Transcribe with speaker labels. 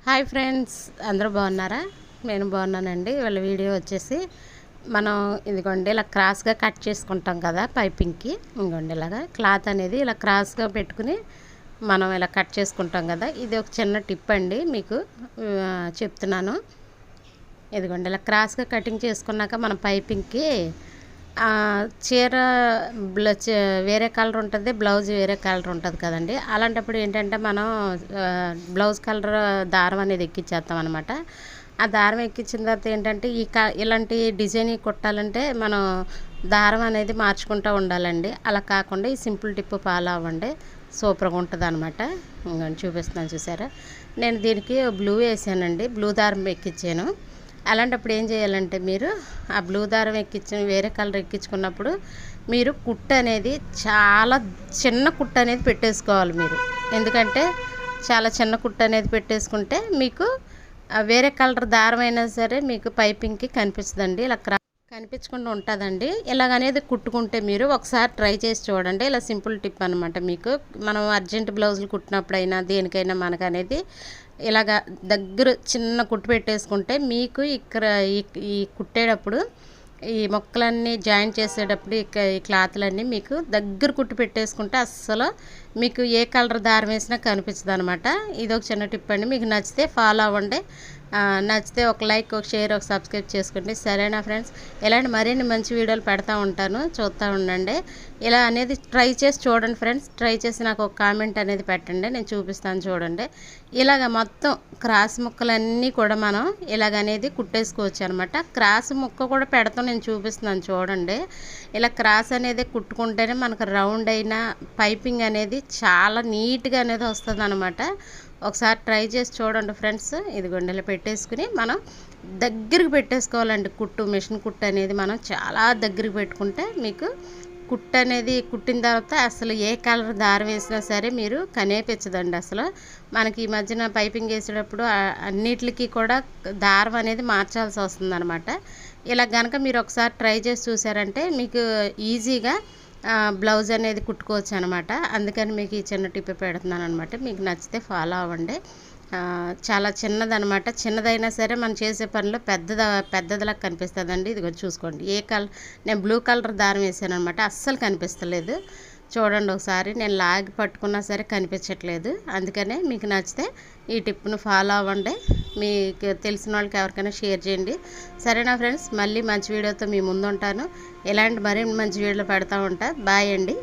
Speaker 1: Hi friends, అందరూ బాగున్నారా? నేను బాగున్నానండి. వాళ్ళ వీడియో వచ్చేసి మనం ఇదిగోండి ఇలా క్రాస్గా కట్ చేసుకుంటాం కదా పైపింగ్కి. ఇదిగోండి ఇలాగా క్లాత్ అనేది ఇలా క్రాస్గా పెట్టుకుని మనం ఇలా కట్ చేసుకుంటాం కదా. ఇది ఒక చిన్న టిప్ అండి, మీకు చెప్తున్నాను. ఇదిగోండి ఇలా క్రాస్గా కటింగ్ చేసుకున్నాక మనం పైపింగ్కి చీర వేరే కలర్ ఉంటుంది, బ్లౌజ్ వేరే కలర్ ఉంటుంది కదండి. అలాంటప్పుడు ఏంటంటే మనం బ్లౌజ్ కలర్ దారం అనేది ఎక్కించేస్తాం అనమాట. ఆ దారం ఎక్కించిన తర్వాత ఏంటంటే ఇలాంటి డిజైన్ కుట్టాలంటే మనం దారం అనేది మార్చుకుంటూ ఉండాలండి. అలా కాకుండా ఈ సింపుల్ టిప్ ఫాలో అవ్వండి, సూపర్గా ఉంటుంది అనమాట. చూపిస్తున్నాను చూసారా. నేను దీనికి బ్లూ వేసానండి, బ్లూ దారం ఎక్కించాను. అలాంటప్పుడు ఏం చేయాలంటే మీరు ఆ బ్లూ దారం వేరే కలర్ ఎక్కించుకున్నప్పుడు మీరు కుట్టు అనేది చాలా చిన్న కుట్టు అనేది పెట్టేసుకోవాలి మీరు. ఎందుకంటే చాలా చిన్న కుట్టు అనేది పెట్టేసుకుంటే మీకు వేరే కలర్ దారం అయినా సరే మీకు పైపింగ్కి కనిపిస్తుందండి, ఇలా కనిపించకుండా ఉంటుందండి. ఇలాగనేది కుట్టుకుంటే మీరు ఒకసారి ట్రై చేసి చూడండి. ఇలా సింపుల్ టిప్ అనమాట. మీకు మనం అర్జెంట్ బ్లౌజులు కుట్టినప్పుడైనా దేనికైనా మనకు అనేది ఇలాగ దగ్గర చిన్న కుట్టు పెట్టేసుకుంటే మీకు ఇక్కడ ఈ కుట్టేటప్పుడు ఈ మొక్కలన్నీ జాయిన్ చేసేటప్పుడు ఈ క్లాత్లన్నీ మీకు దగ్గర కుట్టు పెట్టేసుకుంటే అస్సలు మీకు ఏ కలర్ దారం వేసినా కనిపించదు అనమాట. ఇది ఒక చిన్న టిప్ అండి. మీకు నచ్చితే ఫాలో అవ్వండి. నచ్చితే ఒక లైక్, ఒక షేర్, ఒక సబ్స్క్రైబ్ చేసుకోండి. సరేనా ఫ్రెండ్స్? ఇలాంటి మరిన్ని మంచి వీడియోలు పెడతా ఉంటాను, చూస్తూ ఉండండి. ఇలా అనేది ట్రై చేసి చూడండి ఫ్రెండ్స్. ట్రై చేసి నాకు ఒక కామెంట్ అనేది పెట్టండి, నేను చూపిస్తాను చూడండి. ఇలాగ మొత్తం క్రాస్ ముక్కలన్నీ కూడా మనం ఇలాగనేది కుట్టేసుకోవచ్చు అనమాట. క్రాస్ ముక్క కూడా పెడతాం, నేను చూపిస్తున్నాను చూడండి. ఇలా క్రాస్ అనేది కుట్టుకుంటేనే మనకు రౌండ్ అయిన పైపింగ్ అనేది చాలా నీట్గా అనేది వస్తుంది అనమాట. ఒకసారి ట్రై చేసి చూడండి ఫ్రెండ్స్. ఇది గుండెలు పెట్టేసుకుని మనం దగ్గరికి పెట్టేసుకోవాలండి. మిషన్ కుట్టు అనేది మనం చాలా దగ్గరికి పెట్టుకుంటే మీకు కుట్టు అనేది కుట్టిన తర్వాత అసలు ఏ కలర్ దారం వేసినా సరే మీరు కనిపించదండి. అసలు మనకి ఈ మధ్యన పైపింగ్ వేసేటప్పుడు అన్నిటికీ కూడా దారం అనేది మార్చాల్సి వస్తుంది అనమాట. ఇలా కనుక మీరు ఒకసారి ట్రై చేసి చూసారంటే మీకు ఈజీగా బ్లౌజ్ అనేది కుట్టుకోవచ్చు అనమాట. అందుకని మీకు ఈ చిన్న టిప్ పెడుతున్నాను అనమాట. మీకు నచ్చితే ఫాలో అవ్వండి. చాలా చిన్నదనమాట. చిన్నదైనా సరే మనం చేసే పనిలో పెద్దదిలా కనిపిస్తుందండి. ఇది చూసుకోండి. నేను బ్లూ కలర్ దారం వేసాను అనమాట, అస్సలు కనిపిస్తలేదు. చూడండి ఒకసారి, నేను లాగి పట్టుకున్నా సరే కనిపించట్లేదు. అందుకనే మీకు నచ్చితే ఈ టిప్ను ఫాలో అవ్వండి. మీకు తెలిసిన వాళ్ళకి ఎవరికైనా షేర్ చేయండి. సరేనా ఫ్రెండ్స్? మళ్ళీ మంచి వీడియోతో మీ ముందు ఉంటాను. ఇలాంటి మరిన్ని మంచి వీడియోలు పెడతా ఉంటా. బాయ్ అండి.